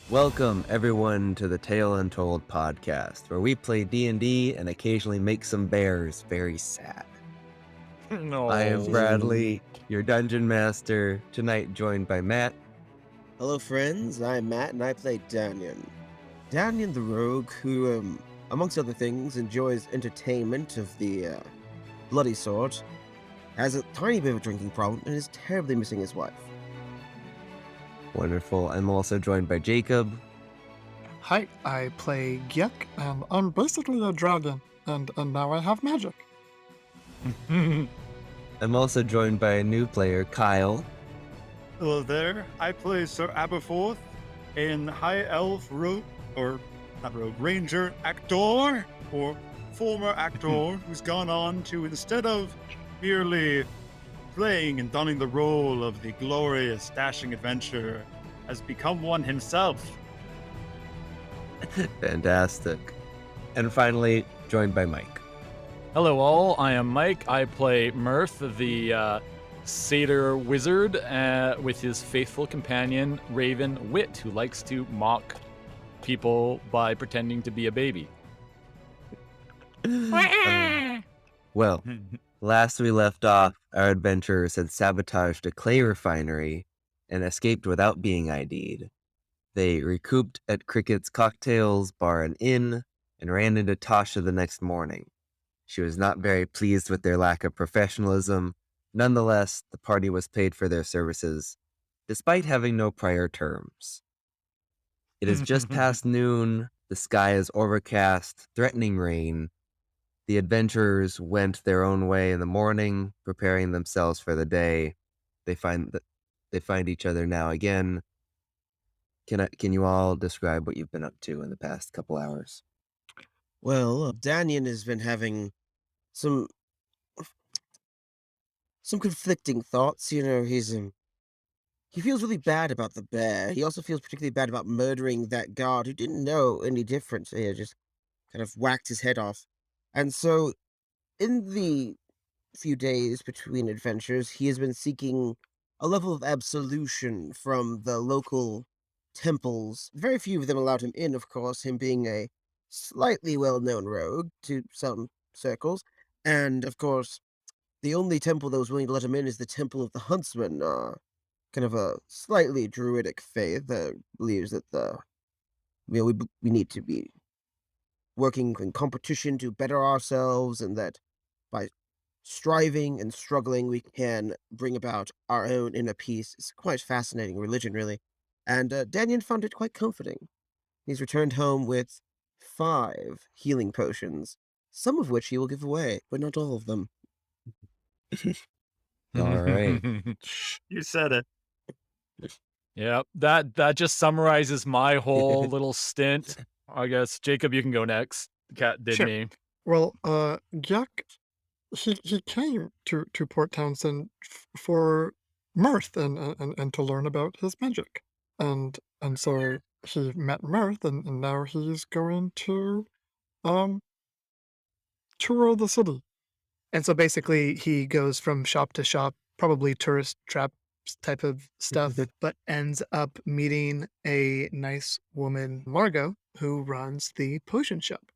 Welcome everyone to the Tale Untold podcast, where we play D&D and occasionally make some bears very sad. No. I am Bradley, your dungeon master, tonight joined by Matt. Hello friends, I'm Matt and I play Danyan. Danyan the rogue who, amongst other things, enjoys entertainment of the bloody sort, has a tiny bit of a drinking problem and is terribly missing his wife. Wonderful. I'm also joined by Jacob. Hi, I play Gyek, and I'm basically a dragon, and now I have magic. I'm also joined by a new player, Kyle. Hello there, I play Sir Aberforth, an high elf ranger actor, or former actor who's gone on to, instead of merely playing and donning the role of the glorious dashing adventurer, has become one himself. Fantastic. And finally, joined by Mike. Hello all, I am Mike. I play Mirth, the satyr wizard, with his faithful companion, Raven Wit, who likes to mock people by pretending to be a baby. Well, last we left off, our adventurers had sabotaged a clay refinery and escaped without being ID'd. They recouped at Cricket's Cocktails Bar and Inn and ran into Tasha the next morning. She was not very pleased with their lack of professionalism. Nonetheless, the party was paid for their services, despite having no prior terms. It is just past noon. The sky is overcast, threatening rain. The adventurers went their own way in the morning, preparing themselves for the day. They find each other now again. Can you all describe what you've been up to in the past couple hours? Well, Danyan has been having some conflicting thoughts. You know, he feels really bad about the bear. He also feels particularly bad about murdering that guard who didn't know any difference. He just kind of whacked his head off. And so, in the few days between adventures, he has been seeking a level of absolution from the local temples. Very few of them allowed him in, of course, him being a slightly well-known rogue to some circles. And, of course, the only temple that was willing to let him in is the Temple of the Huntsman, kind of a slightly druidic faith that believes that we need to be working in competition to better ourselves, and that by striving and struggling we can bring about our own inner peace. It's quite fascinating religion, really. And Danyan found it quite comforting. He's returned home with 5 healing potions, some of which he will give away, but not all of them. All right. You said it. Yeah, that just summarizes my whole little stint. I guess, Jacob, you can go next. The cat did Sure. me. Well, Gyek, he came to Port Townsend for Mirth and to learn about his magic. And so he met Mirth, and now he's going to tour the city. And so basically he goes from shop to shop, probably tourist trap type of stuff, but ends up meeting a nice woman, Margot, who runs the potion shop.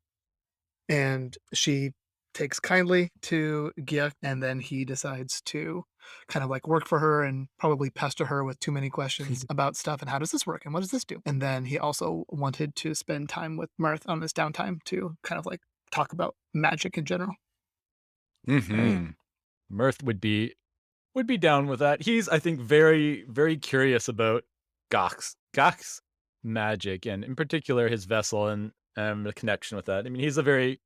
And she takes kindly to Gyek, and then he decides to kind of like work for her and probably pester her with too many questions about stuff and how does this work and what does this do? And then he also wanted to spend time with Mirth on his downtime to kind of like talk about magic in general. Mirth would be down with that. He's, I think, very, very curious about Gok's magic, and in particular his vessel and the connection with that. I mean, he's a very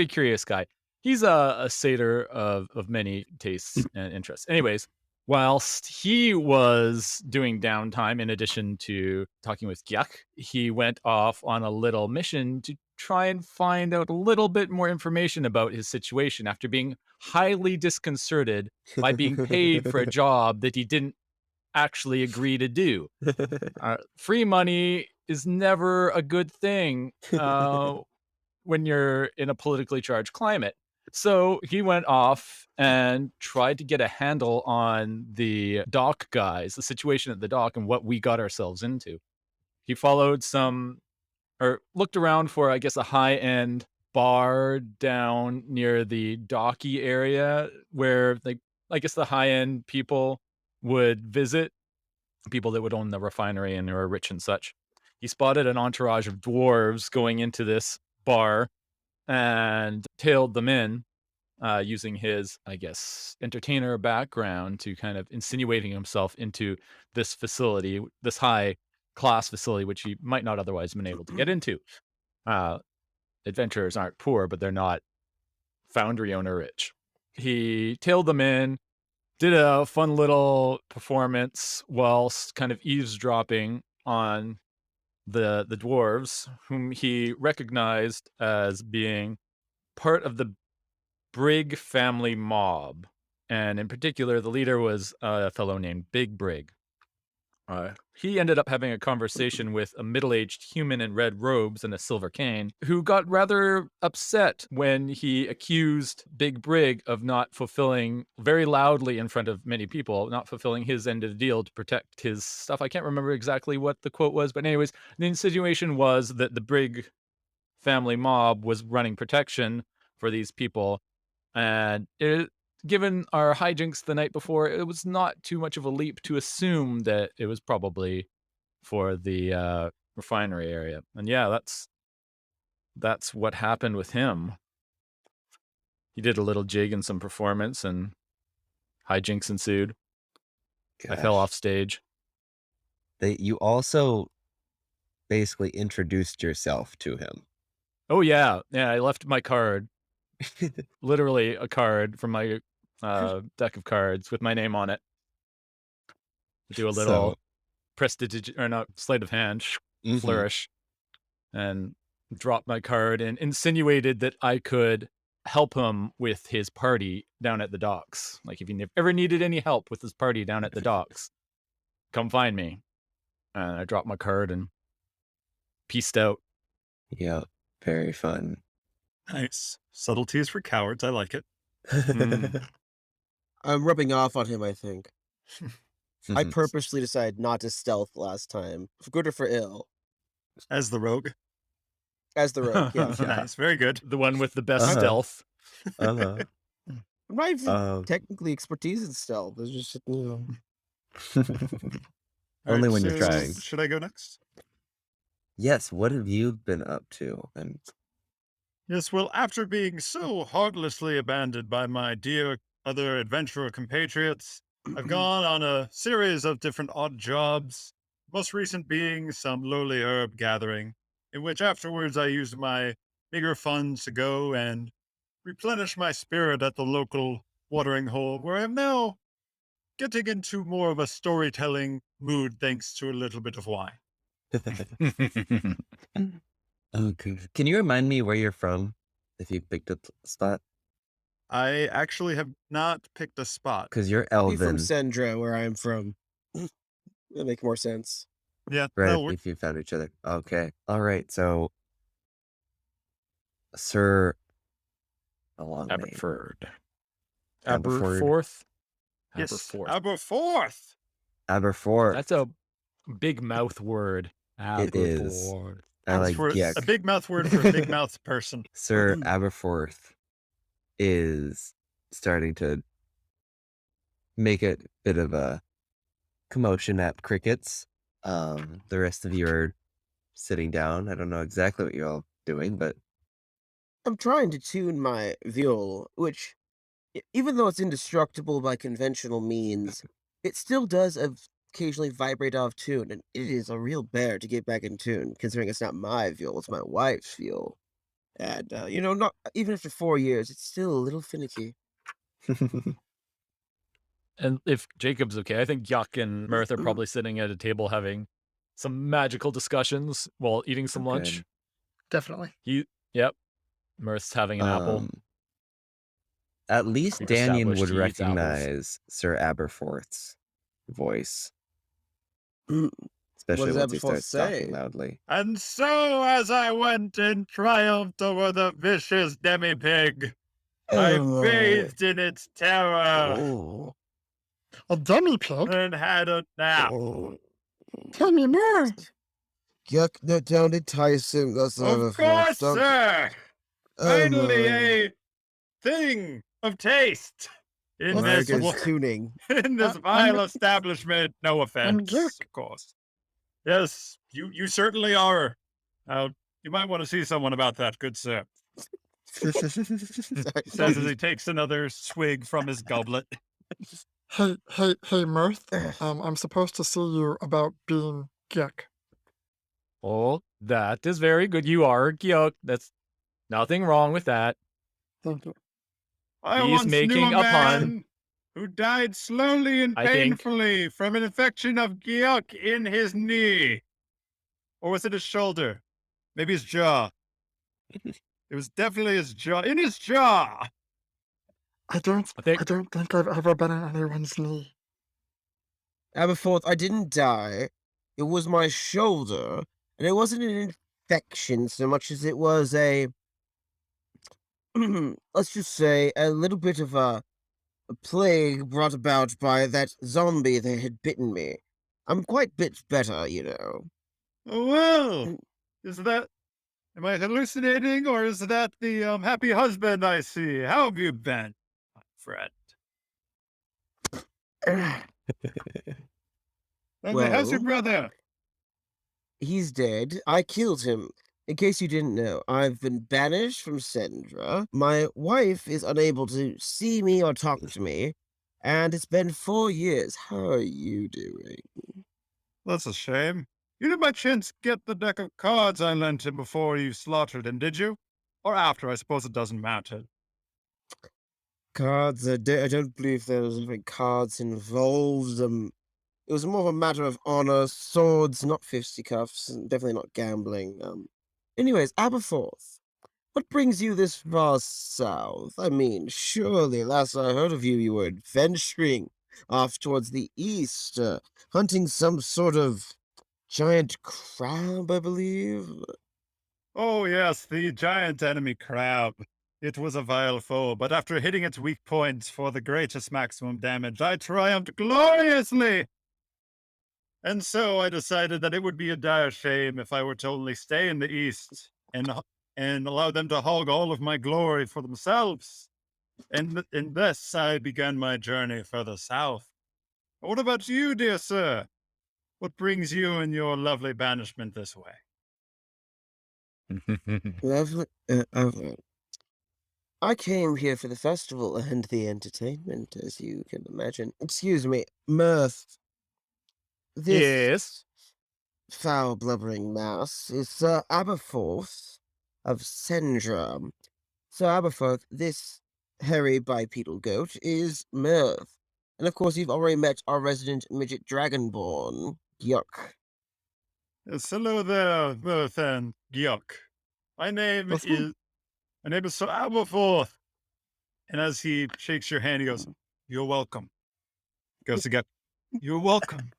curious guy. He's a satyr of many tastes and interests. Anyways, whilst he was doing downtime, in addition to talking with Gyek, he went off on a little mission to try and find out a little bit more information about his situation after being highly disconcerted by being paid for a job that he didn't actually agree to do. Free money is never a good thing when you're in a politically charged climate. So he went off and tried to get a handle on the dock guys, the situation at the dock and what we got ourselves into. he followed or looked around for, I guess, a high-end bar down near the docky area where, like, I guess the high-end people would visit, people that would own the refinery and are rich and such. He spotted an entourage of dwarves going into this bar and tailed them in, using his, I guess, entertainer background to kind of insinuating himself into this facility, this high class facility, which he might not otherwise have been able to get into. Uh, Adventurers aren't poor, but they're not foundry owner rich. He tailed them in, did a fun little performance whilst kind of eavesdropping on the dwarves, whom he recognized as being part of the Brig family mob. And in particular, the leader was a fellow named Big Brig. He ended up having a conversation with a middle-aged human in red robes and a silver cane who got rather upset when he accused Big Brig of not fulfilling, very loudly in front of many people, not fulfilling his end of the deal to protect his stuff. I can't remember exactly what the quote was, but anyways, the insinuation was that the Brig family mob was running protection for these people, and given our hijinks the night before, it was not too much of a leap to assume that it was probably for the refinery area. And yeah, that's what happened with him. He did a little jig and some performance, and hijinks ensued. I fell Gosh. off stage. You also basically introduced yourself to him. Oh yeah, I left my card, literally a card from my deck of cards with my name on it. Do a little So, prestige or not sleight of hand mhm. flourish, and drop my card and insinuated that I could help him with his party down at the docks. Like, if he ever needed any help with his party down at the docks, come find me. And I dropped my card and peaced out. Yeah, very fun. Nice. Subtleties for cowards. I like it. I'm rubbing off on him, I think. I purposely decided not to stealth last time, for good or for ill. As the rogue. As the rogue, yeah. Nice. Very good. The one with the best Uh-huh. stealth. Uh-huh. I'm not even Um, technically expertise in stealth. It's just, All Only right, when you're so trying. Should I go next? Yes, what have you been up to? And Yes, well, after being so heartlessly abandoned by my dear other adventurer compatriots, I've gone on a series of different odd jobs, most recent being some lowly herb gathering, in which afterwards I used my meager funds to go and replenish my spirit at the local watering hole, where I am now getting into more of a storytelling mood thanks to a little bit of wine. okay. Can you remind me where you're from? If you picked a spot? I actually have not picked a spot. Because you're be from Elven, Sendra, where I'm from. That'll make more sense. Yeah, right? that'll work. If you found each other. Okay. All right. So, Sir, a long name. Aberforth. Aberforth. Aberforth. Yes, Aberforth. Aberforth. Aberforth. That's a big mouth word. It is. Aberforth. I It's like for Geck. a big mouth word for a big mouth person. Sir Aberforth is starting to make a bit of a commotion at crickets. The rest of you are sitting down. I don't know exactly what you're all doing, but I'm trying to tune my viol, which, even though it's indestructible by conventional means, it still does occasionally vibrate off tune, and it is a real bear to get back in tune, considering it's not my viol, it's my wife's viol. And, not even after 4 years, it's still a little finicky. And if Jacob's okay, I think Yuck and Mirth are probably sitting at a table having some magical discussions while eating some lunch. good. Definitely. Yep. Mirth's having an apple. At least We've Daniel established would he eats apples. recognize Sir Aberforth's voice, What especially does once he Aberforth starts talking say? loudly. And so, as I went in triumph over the vicious demi-pig, I bathed in its terror Oh. A dummy pig? and had a nap. Tell me more. Yuck, no, don't entice him. That's Of course, sir! Finally, my. a thing of taste in this Margaret's tuning. in this I'm vile establishment. No offense, Dirk. of course. Yes, you certainly are. You might want to see someone about that, good sir. He says as he takes another swig from his goblet. Hey, Mirth. I'm supposed to see you about being Gek. Oh, that is very good. You are a Gyok. That's nothing wrong with that. Thank you. I He's once knew making a a pun. man who died slowly and I think. painfully from an infection of gyok in his knee. Or was it his shoulder? Maybe his jaw. It was definitely his jaw. In his jaw! I don't think I've ever been in anyone's knee. Aberforth, I didn't die. It was my shoulder, and it wasn't an infection so much as it was a, let's just say, a little bit of a plague brought about by that zombie that had bitten me. I'm quite bit better, you know. Oh, well, is that... Am I hallucinating, or is that the happy husband I see? How have you been, my friend? How's your Well, brother? he's dead. I killed him. In case you didn't know, I've been banished from Sendra. My wife is unable to see me or talk to me. And it's been 4 years. How are you doing? That's a shame. You didn't by chance get the deck of cards I lent him before you slaughtered him, did you? Or after, I suppose it doesn't matter. Cards, I don't believe there was any cards involved. It was more of a matter of honor, swords, not fisticuffs, and definitely not gambling. Anyways, Aberforth, what brings you this far south? I mean, surely last I heard of you, you were adventuring off towards the east, hunting some sort of giant crab, I believe. Oh, yes, the giant enemy crab. It was a vile foe, but after hitting its weak points for the greatest maximum damage, I triumphed gloriously! And so I decided that it would be a dire shame if I were to only stay in the east and allow them to hog all of my glory for themselves. And in this, I began my journey further south. What about you, dear sir? What brings you and your lovely banishment this way? Lovely. I came here for the festival and the entertainment, as you can imagine. Excuse me, Mirth. This Yes. foul blubbering mass is Sir Aberforth of Sendra. Sir Aberforth, this hairy bipedal goat is Mirth. And of course, you've already met our resident midget dragonborn, Yuck. Yes, hello there, Mirth and Gyok. My name That's me. is Sir Aberforth. And as he shakes your hand, he goes, "You're welcome." Goes again, "You're welcome."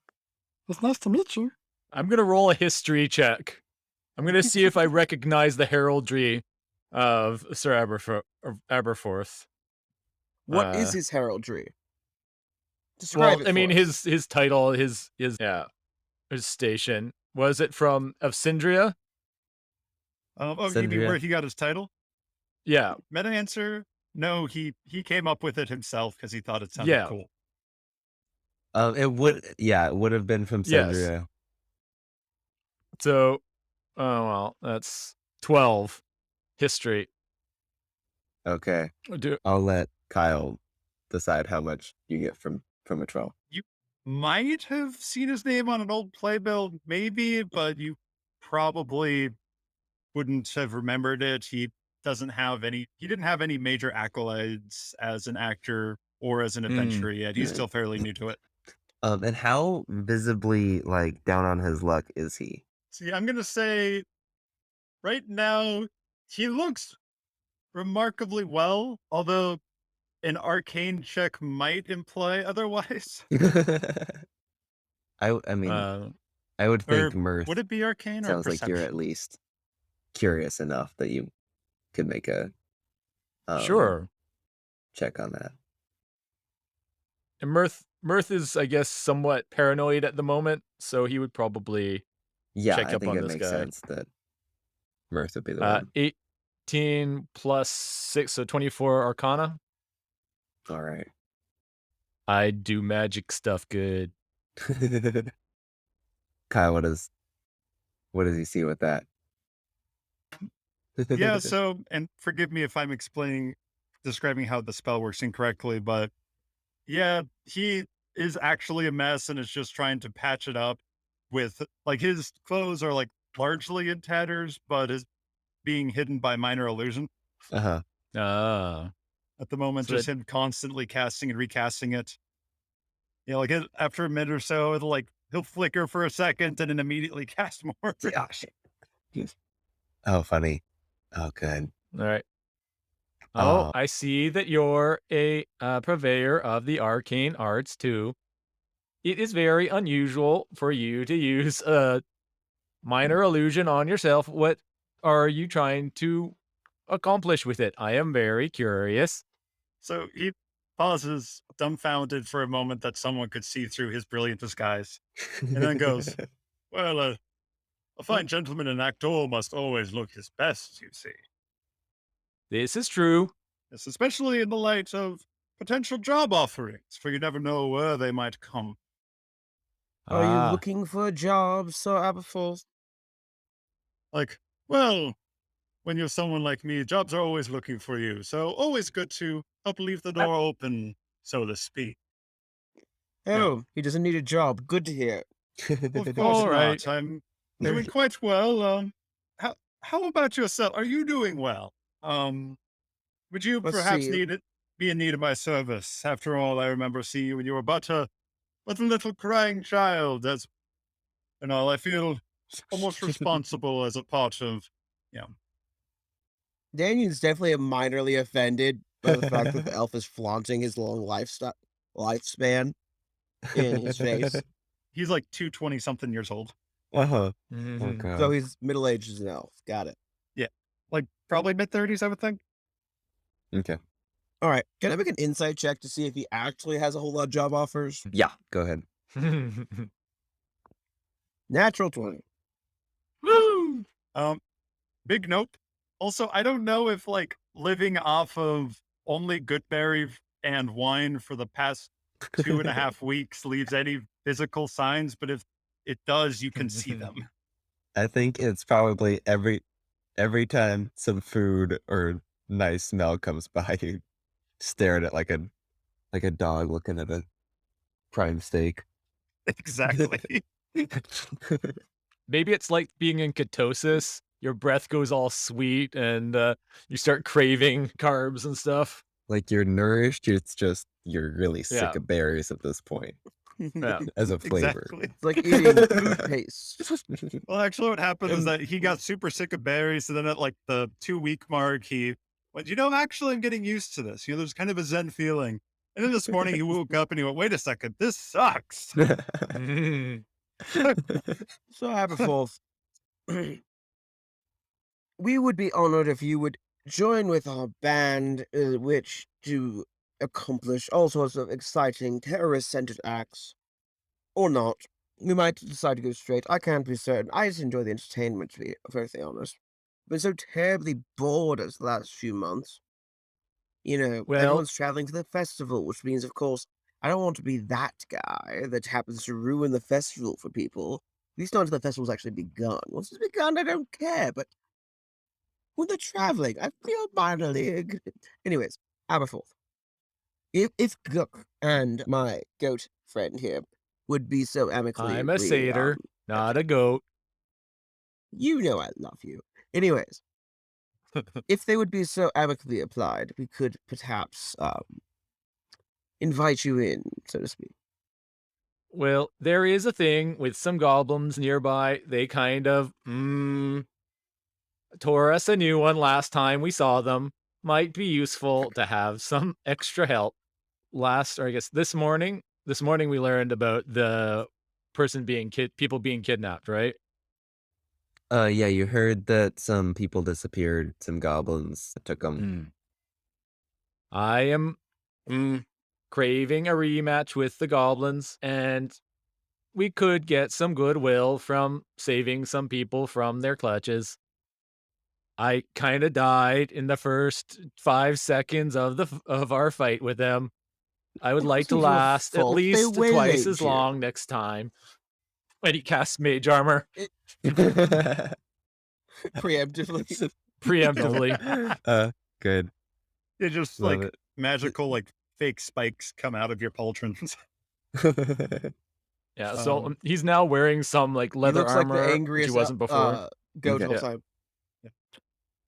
It's nice to meet you. I'm going to roll a history check. I'm going to see if I recognize the heraldry of Sir Aberforth. What is Uh, his heraldry? Describe Well, it I mean, for us. his title, his station. Was it from of Sindria? Oh, you mean where Sandria. he got his title? Yeah, Meta answer, no, he came up with it himself because he thought it sounded yeah, cool. It would have been from yes. Sandria. So, oh well, that's 12 history. Okay. Do, I'll let Kyle decide how much you get from a 12. You might have seen his name on an old playbill, maybe, but you probably wouldn't have remembered it. He didn't have any major accolades as an actor or as an adventurer yet. He's still fairly new to it. And how visibly like down on his luck is he? See, I'm gonna say right now he looks remarkably well, although an arcane check might imply otherwise. I mean, uh, I would Or think Mirth would it be arcane or sounds like you're perception? at least curious enough that you could make a sure. check on that. And Mirth is, I guess, somewhat paranoid at the moment, so he would probably Yeah, check I up think on it this makes guy. sense that Mirth would be the one. 18 plus 6, so 24 Arcana. All right. I do magic stuff good. Kyle, what does he see with that? Yeah, so, and forgive me if I'm describing how the spell works incorrectly, but yeah, he is actually a mess and is just trying to patch it up with, like, his clothes are, like, largely in tatters, but is being hidden by minor illusion Uh-huh. Ah. at the moment, So just that him constantly casting and recasting it. You know, like, after a minute or so, it'll, like, he'll flicker for a second and then immediately cast more. Oh, shit. Oh, funny. Oh, good. all right. Oh, Oh, I see that you're a purveyor of the arcane arts too. It is very unusual for you to use a minor illusion on yourself. What are you trying to accomplish with it? I am very curious. So he pauses, dumbfounded for a moment that someone could see through his brilliant disguise, and then goes, "Well, a fine gentleman and actor must always look his best, you see. This is true. Yes, especially in the light of potential job offerings, for you never know where they might come. Are you Ah, looking for a job, Sir Aberforth? Like, well, when you're someone like me, jobs are always looking for you, so always good to help leave the door open, so to speak. No, Oh, he doesn't need a job. Good to hear. well, of course all right. not. I'm doing quite well. How about yourself? Are you doing well? Would you Let's perhaps see. be in need of my service? After all, I remember seeing you when you were but a little crying child. As and all, I feel almost responsible as a part of, you know. Daniel's definitely minorly offended by the fact that the elf is flaunting his long lifespan in his face. He's like 220 something years old. Uh-huh. Oh, Mhm. So God. he's middle aged as an elf. Got it. Yeah, like probably mid 30s, I would think. Okay. All right. Can I make an insight check to see if he actually has a whole lot of job offers? Yeah, go ahead. Natural 20. Woo! Big nope. Also, I don't know if like living off of only Goodberry and wine for the past 2.5 weeks leaves any physical signs, but if it does, you can see them. I think it's probably every time some food or nice smell comes by, you stare at it like a dog looking at a prime steak. Exactly. Maybe it's like being in ketosis. Your breath goes all sweet and you start craving carbs and stuff. Like you're nourished, it's just you're really sick Yeah. of berries at this point Yeah. as a flavor. Exactly. It's like eating toothpaste. Well, actually, what happened is Um, that he got super sick of berries. And then at like the 2 week mark, he went, actually, I'm getting used to this. There's kind of a Zen feeling. And then this morning he woke up and he went, wait a second, this sucks. Mhm. So Aberforth, we would be honored if you would join with our band, which to accomplish all sorts of exciting terrorist-centered acts. Or not. We might decide to go straight. I can't be certain. I just enjoy the entertainment, to be perfectly honest. Been so terribly bored as the last few months. You know, Well, everyone's traveling to the festival, which means, of course, I don't want to be that guy that happens to ruin the festival for people. At least not until the festival's actually begun. Once it's begun, I don't care, but when they're traveling, I feel minorly. Anyways, Aberforth. If Gook and my goat friend here would be so amicably I'm a agree, satyr, not a goat. you know I love you. Anyways, if they would be so amicably applied, we could perhaps invite you in, so to speak. Well, there is a thing with some goblins nearby. They kind of tore us a new one last time we saw them. Might be useful to have some extra help. Or I guess this morning we learned about the person being people being kidnapped, right? Yeah, you heard that some people disappeared, some goblins took them. Mm. I am craving a rematch with the goblins, and we could get some goodwill from saving some people from their clutches. I kind of died in the first 5 seconds of our fight with them. I would It like to wasn't your last at fault. They least twice waylaid as you. long next time. And he casts mage armor Preemptively. preemptively. Good. It just Love like it. magical, like fake spikes come out of your pauldrons. Yeah, so he's now wearing some like leather He looks like the armor, which he angriest wasn't before. goat Okay. of all Yeah. time.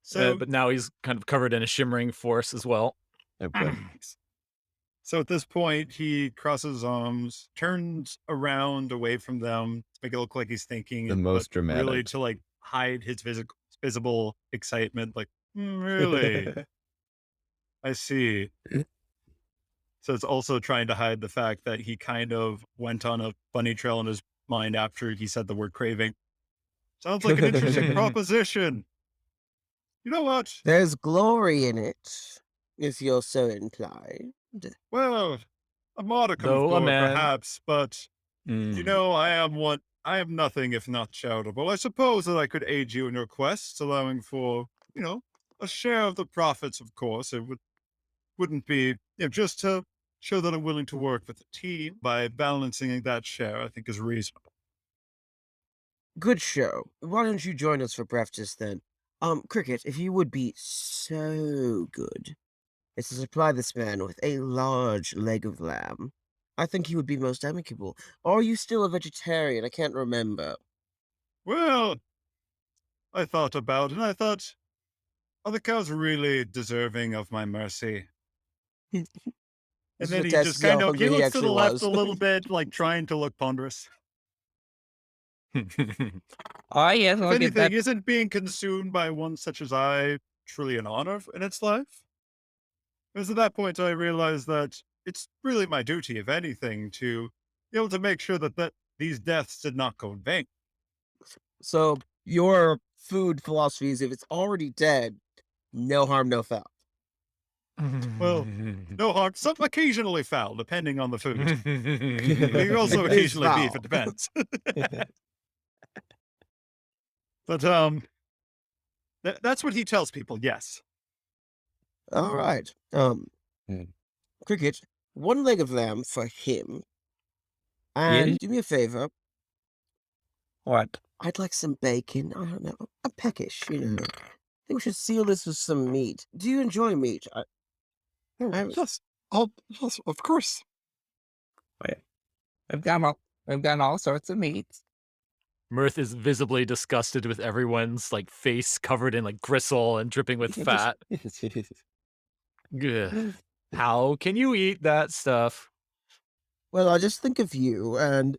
So, But now he's kind of covered in a shimmering force as well. Oh, boy. so at this point, he crosses his arms, turns around away from them to make it look like he's thinking, The most but really dramatic. to like hide his visible excitement. Like, really? I see. So it's also trying to hide the fact that he kind of went on a bunny trail in his mind after he said the word craving. Sounds like an interesting proposition. You know what? There's glory in it, if you're so inclined. Well, a modicum of Though a glory, man- perhaps, but you know, I am nothing if not charitable. I suppose that I could aid you in your quests, allowing for, you know, a share of the profits, of course. It wouldn't be, you know, just to show that I'm willing to work with the team by balancing that share, I think is reasonable. Good show. Why don't you join us for breakfast then? Cricket, if you would be so good as to supply this man with a large leg of lamb, I think he would be most amicable. Or are you still a vegetarian? I can't remember. Well, I thought about it, and I thought, are the cows really deserving of my mercy? And This then is a he test just to see how kind of, he hungry he looks to the actually left was. a little bit, like trying to look ponderous. Oh, yes, If look at anything, that. isn't being consumed by one such as I truly an honor in its life? Because at that point, I realized that it's really my duty, if anything, to be able to make sure that these deaths did not go in vain. So, your food philosophy is if it's already dead, no harm, no foul. Well, no harm, some occasionally foul, depending on the food. Maybe also It is occasionally beef, foul. it depends. But that's what he tells people. Yes. All right. Hmm. Cricket, one leg of lamb for him. And do me a favor. What? I'd like some bacon. I don't know. I'm peckish, you know. I think we should seal this with some meat. Do you enjoy meat? Yes. Yes, of course. We've got all sorts of meats. Mirth is visibly disgusted with everyone's like face covered in like gristle and dripping with fat. Ugh. How can you eat that stuff? Well, I just think of you and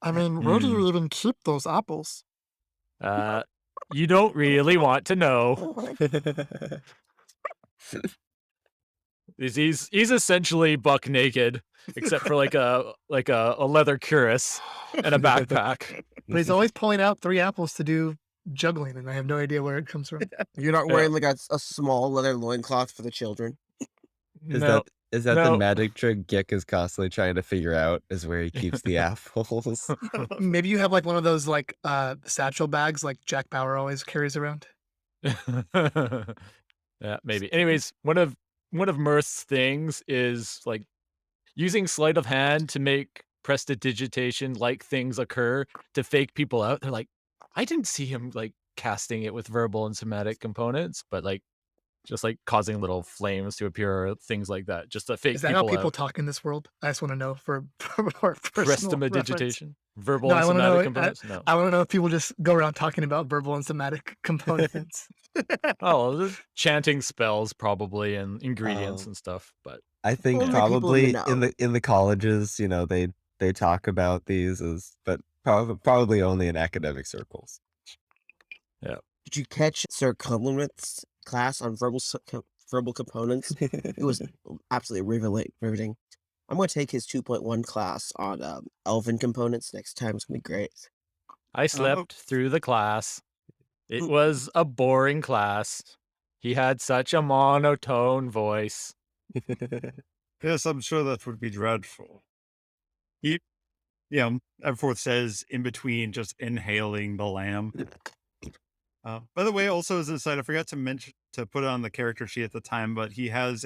I mean, where do you even keep those apples? You don't really want to know. He's essentially buck naked, except for like a leather cuirass and a backpack. But he's always pulling out 3 apples to do juggling, and I have no idea where it comes from. you're not wearing like a small leather loincloth for the children. No, Is that no. the magic trick Gek is constantly trying to figure out is where he keeps the apples? Maybe you have like one of those like satchel bags like Jack Bauer always carries around. Yeah, maybe. Anyways, one of Mirth's things is like using sleight of hand to make prestidigitation like things occur to fake people out. They're like, I didn't see him like casting it with verbal and somatic components, but like just like causing little flames to appear or things like that, just to fake Is that how people out. talk in this world? I just want to know for personal reference. Prestidigitation, verbal No, and I want to somatic know. components. No. I want to know if people just go around talking about verbal and somatic components. Oh, there's chanting spells probably and ingredients Oh. and stuff, but I think Only people who probably know. in the colleges, you know, they talk about these but probably only in academic circles. Did you catch Sir Cumlin's class on verbal components? It was absolutely riveting. I'm going to take his 2.1 class on elven components next time. It's going to be great. I slept through the class. It was a boring class. He had such a monotone voice. Yes, I'm sure that would be dreadful. He, Aberforth says in between just inhaling the lamb. By the way, also as an aside, I forgot to mention to put it on the character sheet at the time, but he has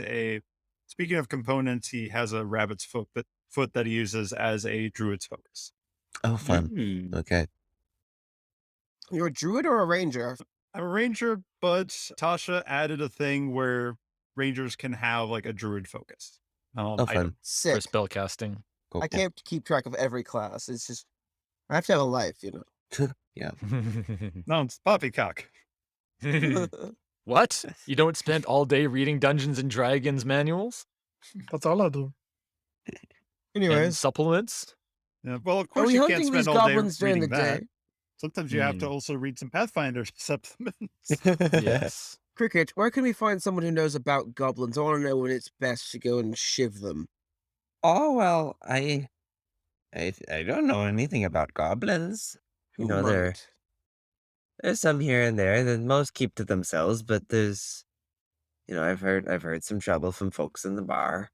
speaking of components, he has a rabbit's foot that he uses as a druid's focus. Oh, fun. Mm. Okay. You're a druid or a ranger? I'm a ranger, but Tasha added a thing where rangers can have like a druid focus. Oh, Item. fun. For Sick. spell casting. Cool. I can't keep track of every class. It's just I have to have a life, Yeah. No, it's poppycock. What? You don't spend all day reading Dungeons and Dragons manuals That's all I do. and Anyways, supplements? Yeah, well, of are course we you can't hunting these spend all day goblins during the reading that. day? Sometimes you have to also read some Pathfinder supplements. Yes. Cricket, where can we find someone who knows about goblins? I want to know when it's best to go and shiv them. Oh, well, I don't know anything about goblins. Who You know, might? there's some here and there that most keep to themselves, but there's, I've heard some trouble from folks in the bar.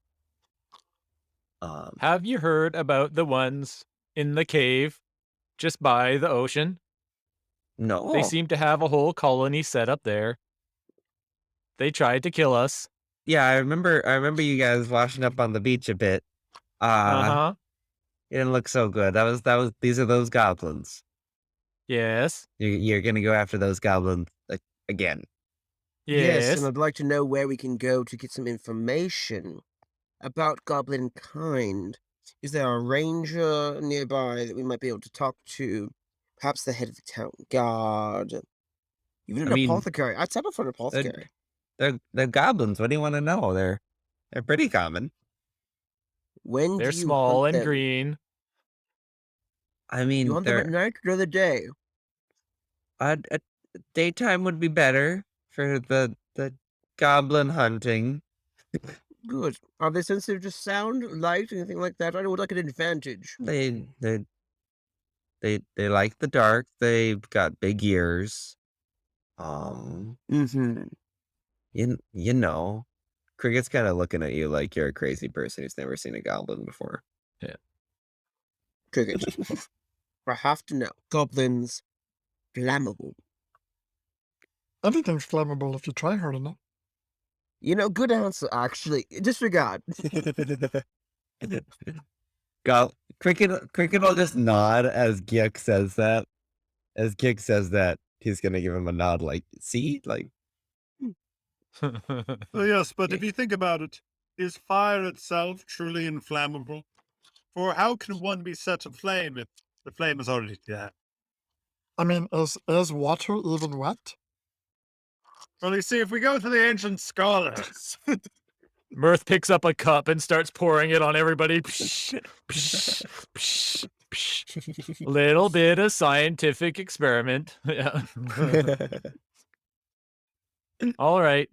Have you heard about the ones in the cave just by the ocean? No. They seem to have a whole colony set up there. They tried to kill us. Yeah, I remember you guys washing up on the beach a bit. Uh-huh. It didn't look so good. These are those goblins. Yes. You're gonna go after those goblins again. Yes, Yes. and I'd like to know where we can go to get some information about goblin kind. Is there a ranger nearby that we might be able to talk to? Perhaps the head of the town guard. Even an I mean, apothecary. I'd settle for an apothecary. They're goblins. What do you want to know? They're pretty common. When They're do you small hunt and them? green. I You mean, hunt them at night or the day? at daytime would be better for the goblin hunting. Good. Are they sensitive to sound, light, anything like that? I would like an advantage. They like the dark. They've got big ears. Mm-hmm. You know, Cricket's kind of looking at you like you're a crazy person who's never seen a goblin before. Cricket. I have to know. Goblins, flammable. Anything's flammable if you try hard enough. Good answer, actually. Disregard. Cricket will just nod as Gik says that. As Gik says that, he's gonna give him a nod like, see? Like, Yes, but if you think about it, is fire itself truly inflammable? For how can one be set aflame if the flame is already there? I mean, is water even wet? Well, you see, if we go to the ancient scholars, Mirth picks up a cup and starts pouring it on everybody. Psh, psh, psh, psh. Little bit of scientific experiment. Yeah. All right.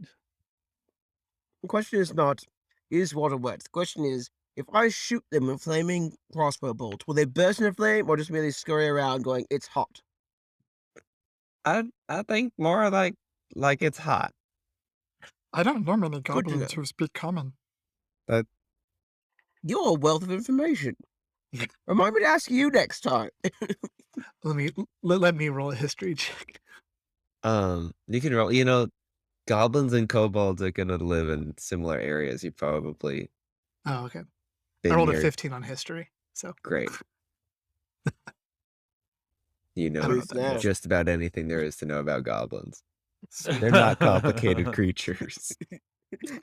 The question is not, is water wet? The question is, if I shoot them with flaming crossbow bolts, will they burst into flame or just merely scurry around going, it's hot? I think more like it's hot. I don't know many to goblins know. who speak common. You're a wealth of information. Remind me to ask you next time. Let me roll a history check. You can roll. Goblins and kobolds are gonna live in similar areas. You probably Oh, okay. I been rolled a here. 15 on history, so Great. You I don't know know what that means. just about anything there is to know about goblins. They're not complicated creatures.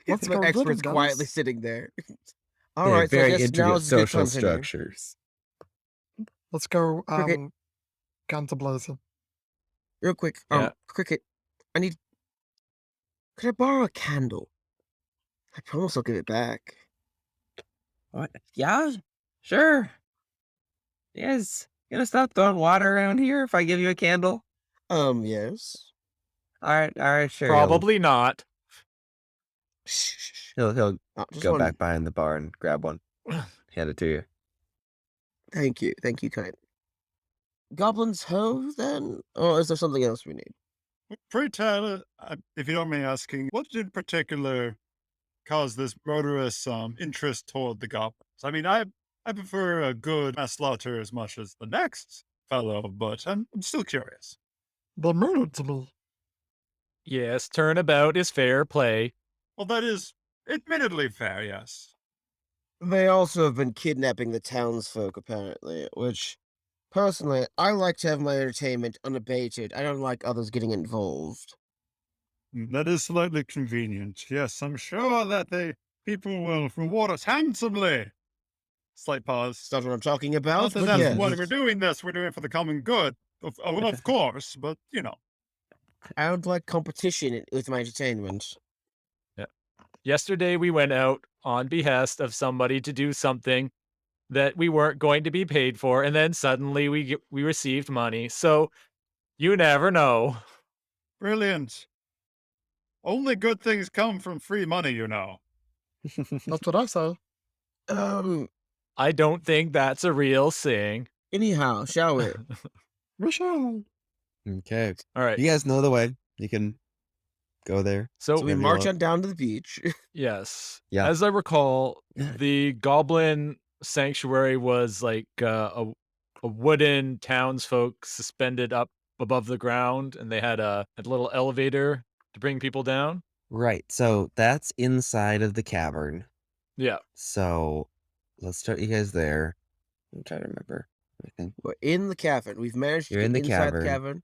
Let's My go get 'em, experts quietly guys. sitting there. They All have right, so I very guess intricate now's a good social time to know. structures. Let's go Cricket. guns blazing. Real quick, Yeah. Cricket, could I borrow a candle? I promise I'll give it back. What? Yeah, sure. Yes. You gonna stop throwing water around here if I give you a candle? Yes. All right, sure. Probably not. Shh. He'll Just go one. back behind the bar and grab one. Hand it to you. Thank you, kind. Goblins ho, then? Or is there something else we need? pray tell, if you don't mind asking, what in particular caused this murderous interest toward the goblins? I mean, I prefer a good mass slaughter as much as the next fellow, but I'm still curious. They murdered me. Yes, turnabout is fair play. Well, that is admittedly fair, yes. They also have been kidnapping the townsfolk, apparently, which, personally, I like to have my entertainment unabated. I don't like others getting involved. That is slightly convenient. Yes, I'm sure that the people will reward us handsomely. Slight pause. That's not what I'm talking Not about, that but that's yes. why we're doing this. We're doing it for the common good. Of course, but, you know. I would like competition with my entertainment. Yesterday, we went out on behest of somebody to do something that we weren't going to be paid for, and then suddenly we received money. So you never know. Brilliant. Only good things come from free money, you know. That's what I say. I don't think that's a real saying. Anyhow, shall we? Michelle. Okay. All right. You guys know the way. You can go there. So we So Whenever you march want. on down to the beach. yes, Yeah. as I recall, Yeah. the goblin sanctuary was like a wooden townsfolk suspended up above the ground, and they had a little elevator to bring people down. Right. So that's inside of the cavern. Yeah. So let's start you guys there. I'm trying to remember everything. We're in the cavern. We've managed to You're get in the inside cavern. the cavern.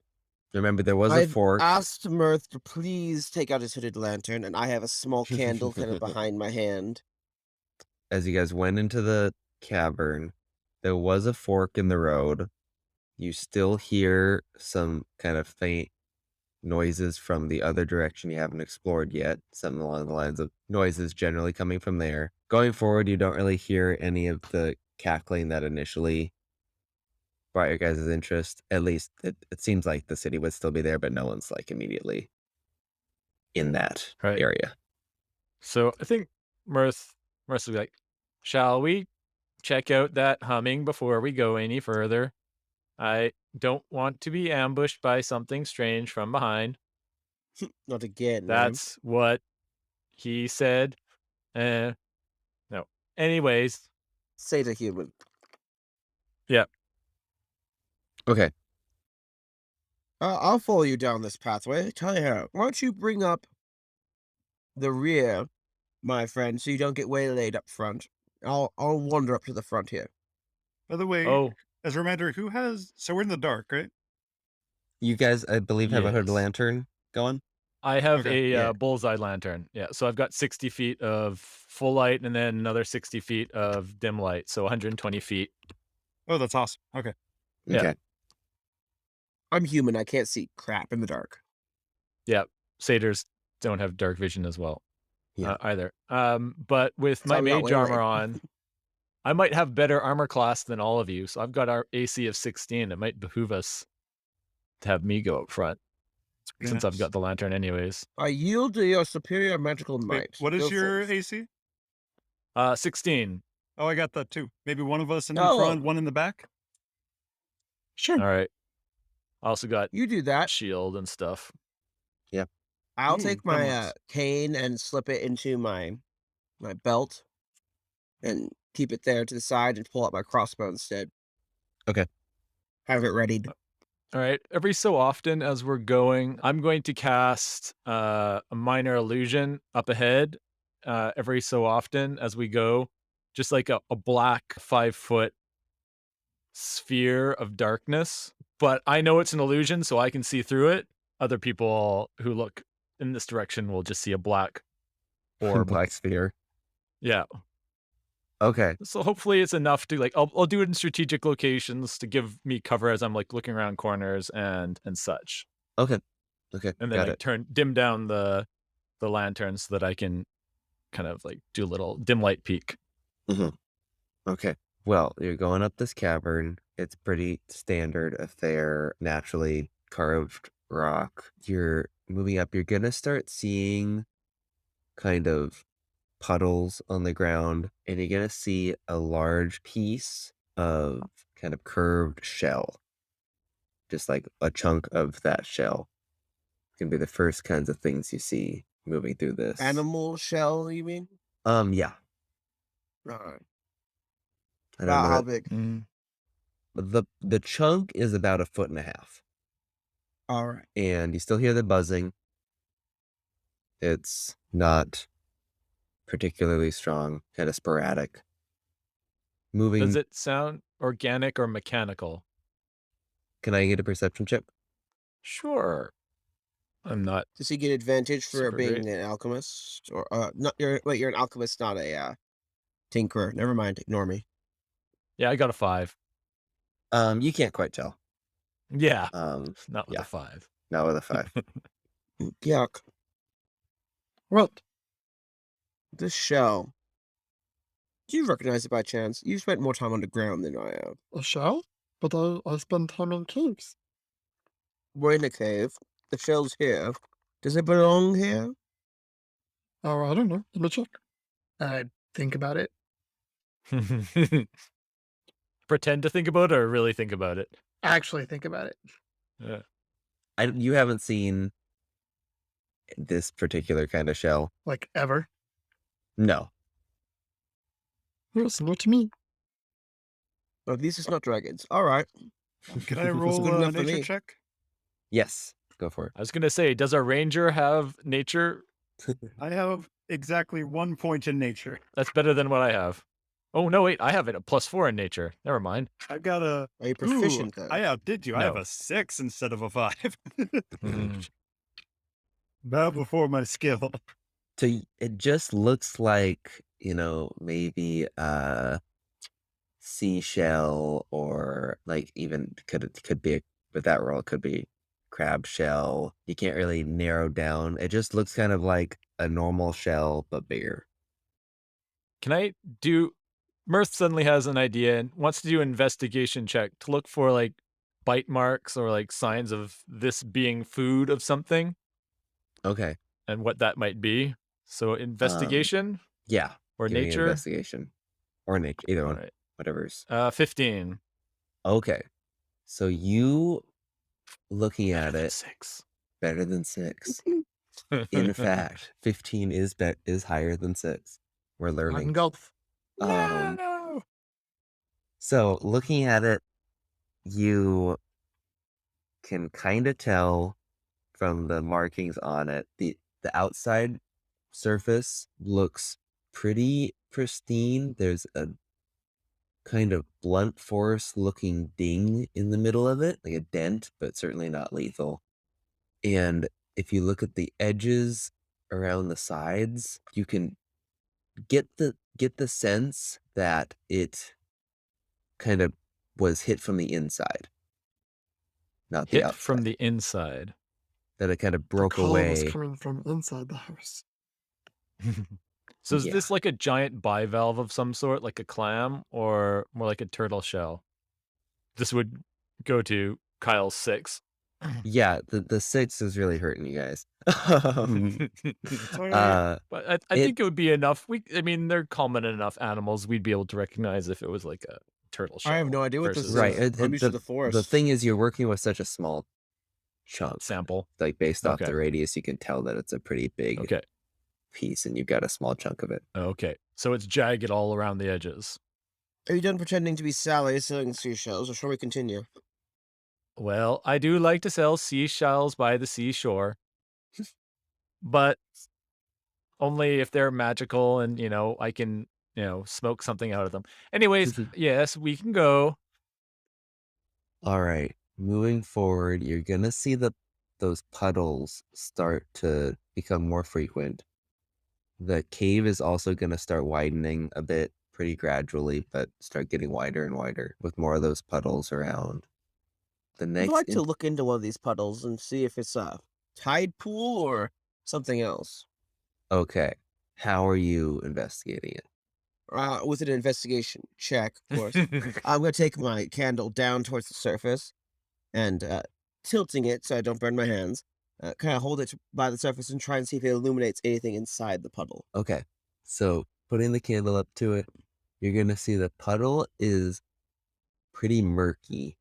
Remember, there was a I've fork. asked Mirth to please take out his hooded lantern, and I have a small candle kind of behind my hand. As you guys went into the cavern, there was a fork in the road. You still hear some kind of faint noises from the other direction you haven't explored yet. Something along the lines of noises generally coming from there. Going forward, you don't really hear any of the cackling that initially brought your guys' interest. At least it seems like the city would still be there, but no one's like immediately in that Right. area. So I think Mirth will be like, shall we check out that humming before we go any further? I don't want to be ambushed by something strange from behind. Not again, man. That's what he said. No. Anyways, Say to human. yeah. Okay. I'll follow you down this pathway. Tyler, why don't you bring up the rear, my friend, so you don't get waylaid up front. I'll wander up to the front here. By the way, Oh, as a reminder, who has... So we're in the dark, right? You guys, I believe, have a hood Yes. lantern going. I have Okay, a yeah. bullseye lantern. Yeah, so I've got 60 feet of full light and then another 60 feet of dim light, so 120 feet. Oh, that's awesome. Okay. Yeah. Okay. I'm human. I can't see crap in the dark. Yeah, satyrs don't have dark vision as well. Yeah. Either. But with That's my how we got mage armor waylaid. on, I might have better armor class than all of you. So I've got our AC of 16. It might behoove us to have me go up front Pretty since I've nice. got the lantern anyways. I yield to your superior magical Wait, might. what is Go your forth. AC? 16. Oh, I got that too. Maybe one of us in Oh. front, one in the back? Sure. All right. I also got You do that. shield and stuff. I'll Ooh, take that my works. cane and slip it into my belt and keep it there to the side and pull out my crossbow instead. Okay. Have it readied. All right. Every so often as we're going, I'm going to cast a minor illusion up ahead every so often as we go. Just like a black 5-foot sphere of darkness. But I know it's an illusion, so I can see through it. Other people who look in this direction will just see a black orb. Black sphere. Yeah. Okay. So hopefully it's enough to like I'll do it in strategic locations to give me cover as I'm like looking around corners and such. Okay. Okay. And then Got I it. dim down the lantern so that I can kind of like do a little dim light peek. Mhm. Okay. Well, you're going up this cavern. It's pretty standard affair, naturally carved rock. You're moving up. You're going to start seeing kind of puddles on the ground, and you're going to see a large piece of kind of curved shell. Just like a chunk of that shell. It's going to be the first kinds of things you see moving through this. Animal shell, you mean? Yeah. Alright. I don't About know. how big? The chunk is about 1.5 feet. Alright. And you still hear the buzzing. It's not particularly strong, kind of sporadic. Moving. Does it sound organic or mechanical? Can I get a perception check? Sure. I'm not. Does he get advantage for Super being great. an alchemist? Or not you're an alchemist, not a tinkerer. Never mind, ignore me. Yeah, I got a 5. You can't quite tell. Yeah, not with Yeah, a 5. not with a 5. Yuck. What? This shell. Do you recognize it by chance? You spent more time underground than I have. A shell? But I spend time in caves. We're in a cave. The shell's here. Does it belong here? Oh, I don't know. Let me check. I think about it. Pretend to think about it or really think about it? Actually think about it. Yeah. You haven't seen this particular kind of shell? Like ever. No. Oh, similar to me. Oh, these is not dragons. Alright. Can I That's roll good a enough for nature me. check? Yes, go for I was going to say, does a ranger have nature? it. I have exactly 1 point in nature. That's better than what I have. Oh, no, wait, I have it a +4 in nature. Never mind. I've got a. Are you proficient, Ooh, though? I outdid you. I have No. a 6 instead of a 5. Mm. Bow before my skill. It just looks like, maybe a seashell, or like even could be with that roll, it could be crab shell. You can't really narrow down. It just looks kind of like a normal shell but bigger. Can I do... Mirth suddenly has an idea and wants to do an investigation check to look for, like, bite marks or, like, signs of this being food of something Okay. and what that might be. So investigation Yeah. or Give me an nature? investigation. Or nature, either All one. right. Whatever's 15. okay. So you looking at it, 6. better than 6. In fact, 15 is higher than 6. We're I'm learning. golf. No! So looking at it, you can kind of tell from the markings on it. The outside surface looks pretty pristine. There's a kind of blunt force looking ding in the middle of it, like a dent, but certainly not lethal. And if you look at the edges around the sides, you can get the sense that it kind of was hit from the inside, not the Hit outside. from the inside. That it kind of The broke call was away. coming from inside the house. So is Yeah. this like a giant bivalve of some sort, like a clam, or more like a turtle shell? This would go to Kyle's 6. Yeah, the 6 is really hurting you guys. It's all right. But I think it would be enough. I mean, they're common enough animals. We'd be able to recognize if it was like a turtle shell. I have no idea what this versus is. Right. I'm used to the forest. The thing is, you're working with such a small chunk. Sample. Like, based off Okay. the radius, you can tell that it's a pretty big Okay. piece, and you've got a small chunk of it. Okay. So it's jagged all around the edges. Are you done pretending to be Sally selling seashells, or shall we continue? Well, I do like to sell seashells by the seashore, but only if they're magical and, I can, smoke something out of them. Anyways, yes, we can go. All right. Moving forward, you're gonna see those puddles start to become more frequent. The cave is also gonna start widening a bit, pretty gradually, but start getting wider and wider with more of those puddles around. The I'd next like to look into one of these puddles and see if it's a tide pool or something else. Okay. How are you investigating it? With an investigation check, of course. I'm going to take my candle down towards the surface and tilting it so I don't burn my hands. Kind of hold it by the surface and try and see if it illuminates anything inside the puddle. Okay. So putting the candle up to it, you're gonna see the puddle is pretty murky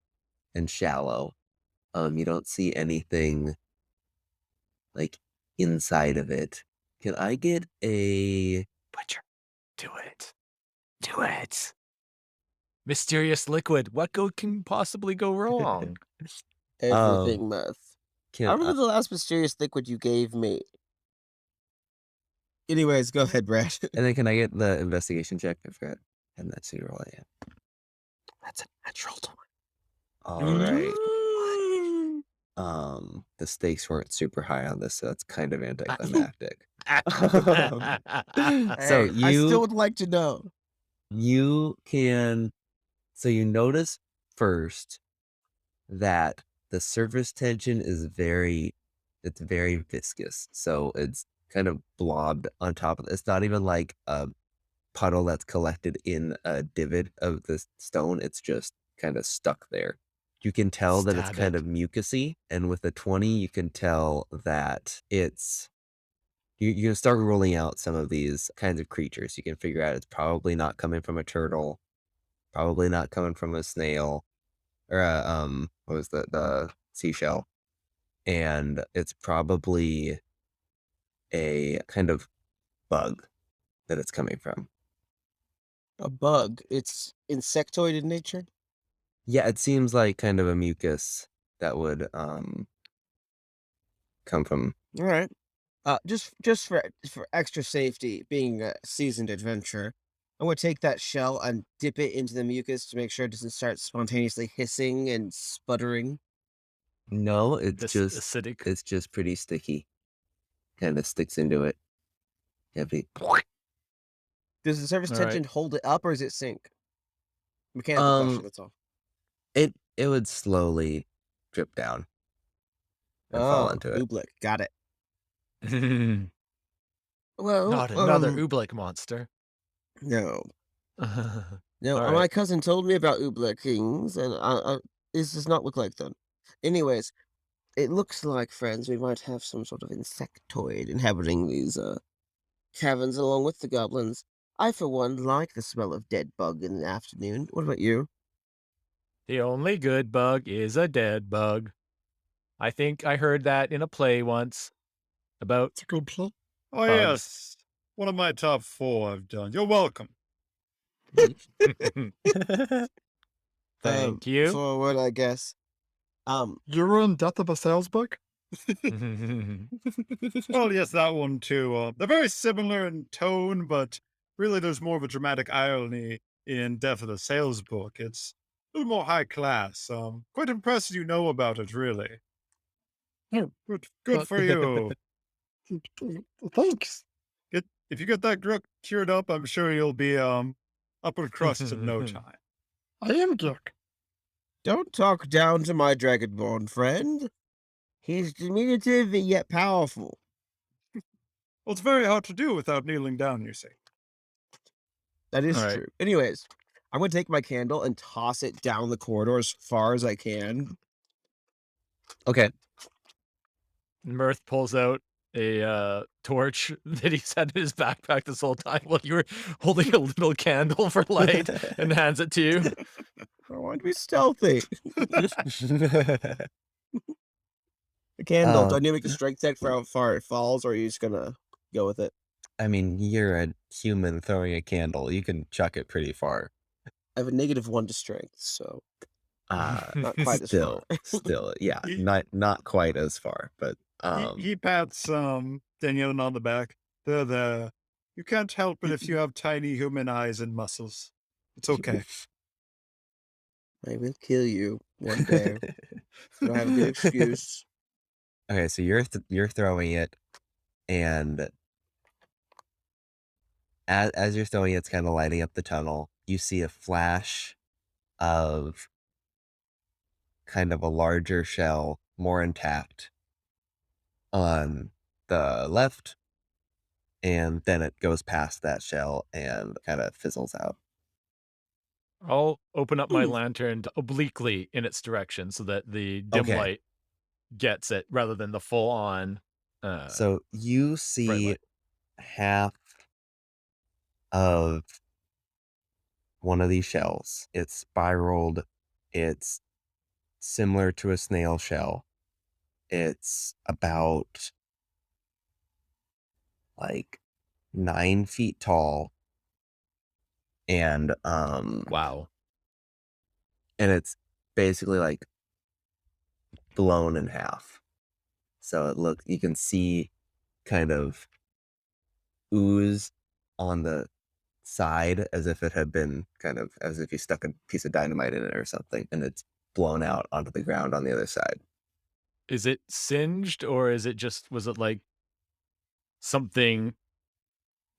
and shallow. You don't see anything like inside of it. Can I get a Butcher, do it. Do it. Mysterious liquid. What can possibly go wrong? Everything must. I can remember the last mysterious liquid you gave me. Anyways, go ahead, Brad. and then can I get the investigation check? I forgot. And that's who roll it. That's a natural 20. All right. The stakes weren't super high on this, so that's kind of anticlimactic. So Hey, I still would like to know. you notice first that the surface tension is very viscous. So it's kind of blobbed on top of it. It's not even like a puddle that's collected in a divot of the stone. It's just kind of stuck there. You can tell that it's Stab kind it. of mucusy, and with a 20, you can tell that it's you can start ruling out some of these kinds of creatures. You can figure out it's probably not coming from a turtle, probably not coming from a snail, or what was the seashell, and it's probably a kind of bug that it's coming from. A bug. It's insectoid in nature. Yeah, it seems like kind of a mucus that would come from. All right. Just for extra safety, being a seasoned adventurer, I'm gonna take that shell and dip it into the mucus to make sure it doesn't start spontaneously hissing and sputtering. No, it's This just acidic. pretty sticky. Kind of sticks into it. Heavy. Does the surface All right. tension hold it up, or does it sink? Mechanical question. Um, That's all. it would slowly drip down and fall into it. Oobleck, got it. Not Well, another Oobleck monster. no, no. All My right. cousin told me about Oobleck kings, and this does not look like them. Anyways, it looks like, friends, we might have some sort of insectoid inhabiting these caverns along with the goblins. I, for one, like the smell of dead bug in the afternoon. What about you? The only good bug is a dead bug. I think I heard that in a play once about It's a good play. Oh, bugs. yes. One of my top 4 I've done. You're welcome. Thank you. Forward, I guess. You're in Death of a Sales Book? Well, yes, that one too. They're very similar in tone, but really there's more of a dramatic irony in Death of the Sales Book. It's a little more high class. Quite impressed you know about it, really. Oh, Good but- for you. Thanks. If you get that drug cured up, I'm sure you'll be upper crust in no time. I am Gurk. Don't talk down to my dragonborn friend. He's diminutive yet powerful. Well, it's very hard to do without kneeling down, you see. That is All right. true. Anyways, I'm going to take my candle and toss it down the corridor as far as I can. Okay. Mirth pulls out a torch that he's had in his backpack this whole time while you were holding a little candle for light and hands it to you. I want to be stealthy. The candle. Do I need to make a strength check for how far it falls, or are you just going to go with it? I mean, you're a human throwing a candle. You can chuck it pretty far. I have a -1 to strength, so not quite as Still, far. still, yeah, He- not quite as far, but He pats Danielle on the back. There. You can't help it if you have tiny human eyes and muscles. It's okay. I will kill you one day. So I have a good excuse. Okay, so you're throwing it, and as you're throwing it, it's kind of lighting up the tunnel. You see a flash of kind of a larger shell, more intact, on the left, and then it goes past that shell and kind of fizzles out. I'll open up my lantern obliquely in its direction so that the dim Okay. light gets it rather than the full on. So you bright see light. half of one of these shells. It's spiraled. It's similar to a snail shell. It's about like 9 feet tall, and Wow. and it's basically like blown in half. So you can see kind of ooze on the side as if it had been kind of as if you stuck a piece of dynamite in it or something, and it's blown out onto the ground on the other side. Is it singed or was it like something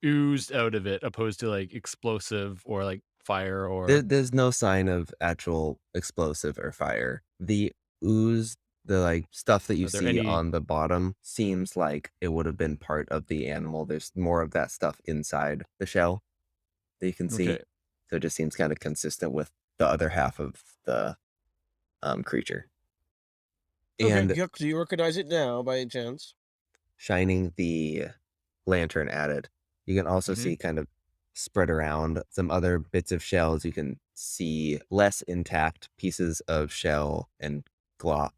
oozed out of it opposed to like explosive or like fire or There's no sign of actual explosive or fire. The ooze, the like stuff that you are there see any on the bottom seems like it would have been part of the animal. There's more of that stuff inside the shell that you can see. okay. So it just seems kind of consistent with the other half of the creature. Okay, And Yuck, do you recognize it now by any chance? shining the lantern at it, you can also Mhm. see kind of spread around some other bits of shells. You can see less intact pieces of shell and glop.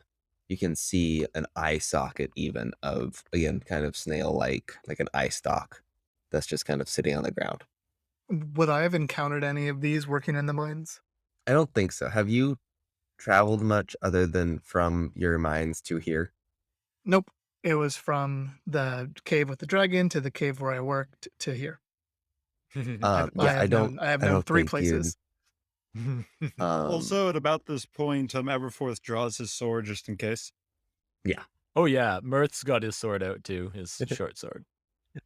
You can see an eye socket even of, again, kind of like an eye stalk that's just kind of sitting on the ground. Would I have encountered any of these working in the mines? I don't think so. Have you traveled much other than from your mines to here? Nope. It was from the cave with the dragon to the cave where I worked to here. Yeah, I have I known don't 3 think you'd, places. um, Also, at about this point, Aberforth draws his sword just in case. yeah. Oh yeah, Mirth's got his sword out too, his short sword.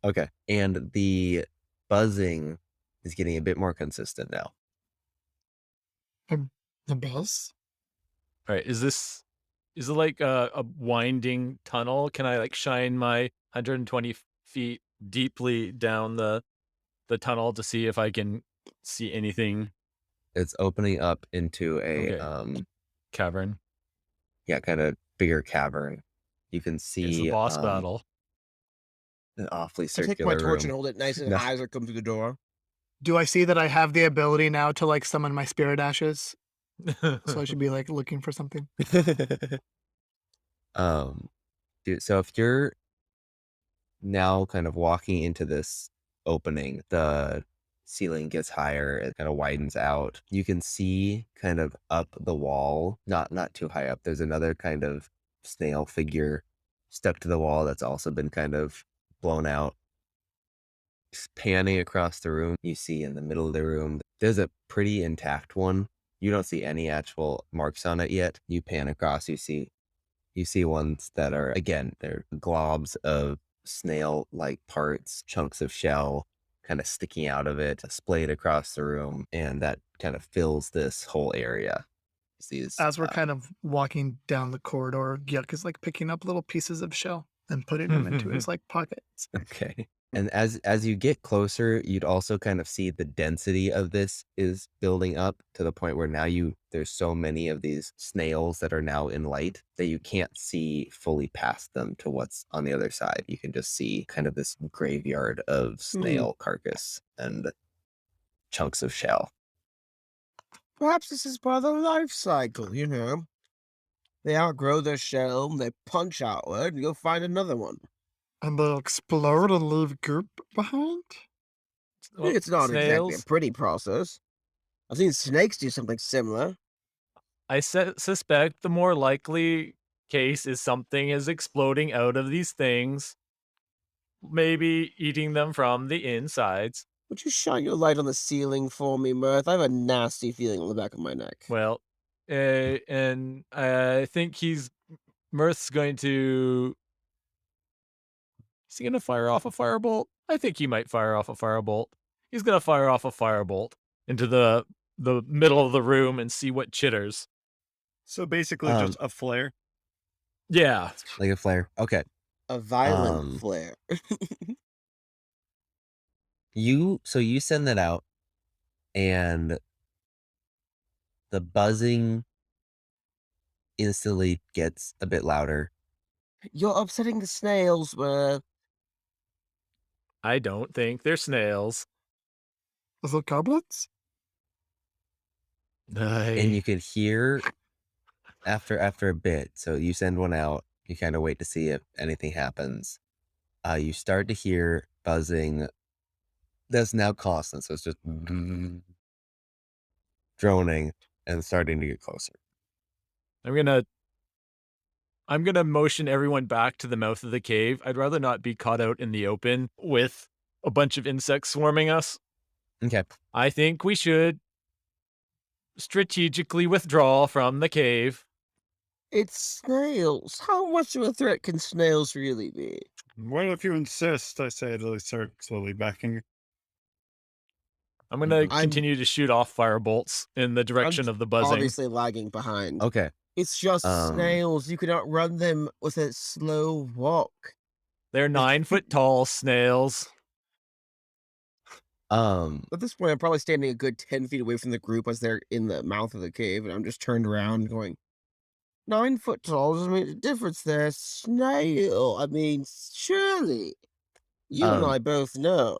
Okay. And the buzzing is getting a bit more consistent now. The the buzz? All right, is it like a winding tunnel? Can I like shine my 120 feet deeply down the tunnel to see if I can see anything? It's opening up into a Okay, cavern. yeah, kind of bigger cavern. You can It's the see boss battle. an awfully I take my circular torch and room. hold it nice and No. high as I come through the door. Do I see that I have the ability now to, like, summon my spirit ashes? So I should be, like, looking for something? um dude, so if you're now kind of walking into this opening, the ceiling gets higher, it kind of widens out. You can see kind of up the wall, not too high up. There's another kind of snail figure stuck to the wall that's also been kind of blown out. Just panning across the room, you see in the middle of the room, there's a pretty intact one. You don't see any actual marks on it yet. You pan across, you see ones that are, again, they're globs of snail-like parts, chunks of shell kind of sticking out of it, splayed across the room, and that kind of fills this whole area. These, As we're kind of walking down the corridor, Gyuk is, like, picking up little pieces of shell and putting them into his, like, pockets. okay. And as you get closer, you'd also kind of see the density of this is building up to the point where now there's so many of these snails that are now in light that you can't see fully past them to what's on the other side. You can just see kind of this graveyard of snail carcass and chunks of shell. Perhaps this is part of the life cycle, you know? They outgrow their shell, they punch outward, and you'll find another one. And they'll explode and leave goop behind? Well, It's not exactly a snails. pretty process. I've seen snakes do something similar. I suspect the more likely case is something is exploding out of these things, maybe eating them from the insides. Would you shine your light on the ceiling for me, Mirth? I have a nasty feeling on the back of my neck. Well, and I think Mirth's going to. Is he going to fire off a firebolt? I think he might fire off a firebolt. He's going to fire off a firebolt into the middle of the room and see what chitters. So basically, Um, just a flare. Yeah. like a flare. Okay. A violent Um, flare. so you send that out, and the buzzing instantly gets a bit louder. You're upsetting the snails, Mirth. I don't think they're snails. Is it goblins? And you could hear after a bit, so you send one out, you kind of wait to see if anything happens. You start to hear buzzing that's now constant. So it's just droning and starting to get closer. I'm gonna motion everyone back to the mouth of the cave. I'd rather not be caught out in the open with a bunch of insects swarming us. Okay. I think we should strategically withdraw from the cave. It's snails. How much of a threat can snails really be? Well, if you insist, I say to start slowly backing. I'm gonna I'm- continue to shoot off firebolt in the direction of the buzzing. Obviously lagging behind. Okay. It's just snails. You can outrun them with a slow walk. They're 9-foot tall snails. At this point, I'm probably standing a good 10 feet away from the group as they're in the mouth of the cave, and I'm just turned around going, 9 foot tall doesn't make a difference there. Snail. I mean, surely. You and I both know.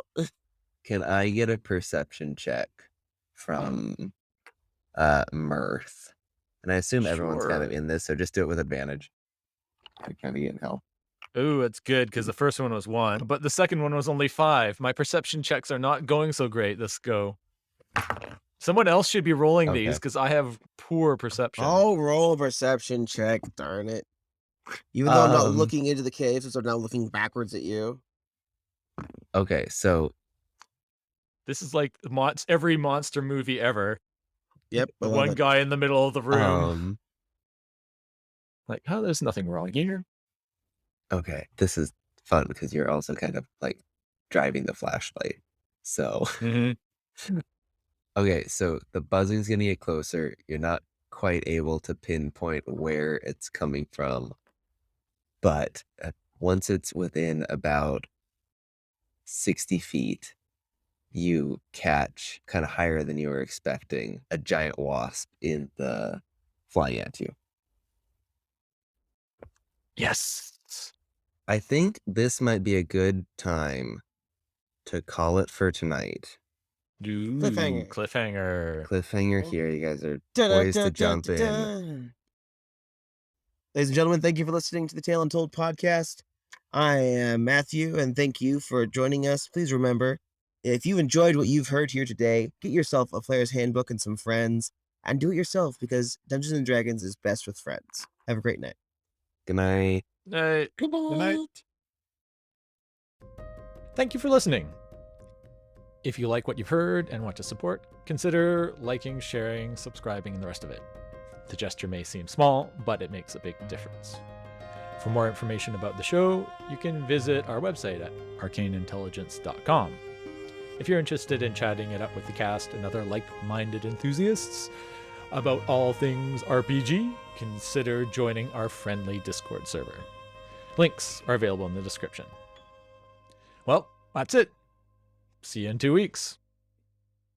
Can I get a perception check from Mirth? And I assume everyone's kind of in this, so just do it with advantage. I kind of get help. Ooh, it's good because the first one was 1, but the second one was only 5. My perception checks are not going so great this go. Someone else should be rolling these because I have poor perception. I'll roll a perception check, darn it. Even though I'm not looking into the cave, since I'm now looking backwards at you. Okay, so This is like every monster movie ever. Yep. The one guy in the middle of the room. Like, oh, there's nothing wrong here. Okay, this is fun because you're also kind of like driving the flashlight. So, okay, so the buzzing's gonna get closer. You're not quite able to pinpoint where it's coming from, but once it's within about 60 feet, you catch kind of higher than you were expecting a giant wasp flying at you. Yes. I think this might be a good time to call it for tonight. Ooh, Cliffhanger. Cliffhanger here. You guys are poised to jump in. Ladies and gentlemen, thank you for listening to the Tale Untold podcast. I am Matthew, and thank you for joining us. Please remember, if you enjoyed what you've heard here today, get yourself a player's handbook and some friends, and do it yourself because Dungeons & Dragons is best with friends. Have a great night. Good night. Good night. Thank you for listening. If you like what you've heard and want to support, consider liking, sharing, subscribing, and the rest of it. The gesture may seem small, but it makes a big difference. For more information about the show, you can visit our website at arcaneintelligence.com. If you're interested in chatting it up with the cast and other like-minded enthusiasts about all things RPG, consider joining our friendly Discord server. Links are available in the description. Well, that's it. See you in 2 weeks.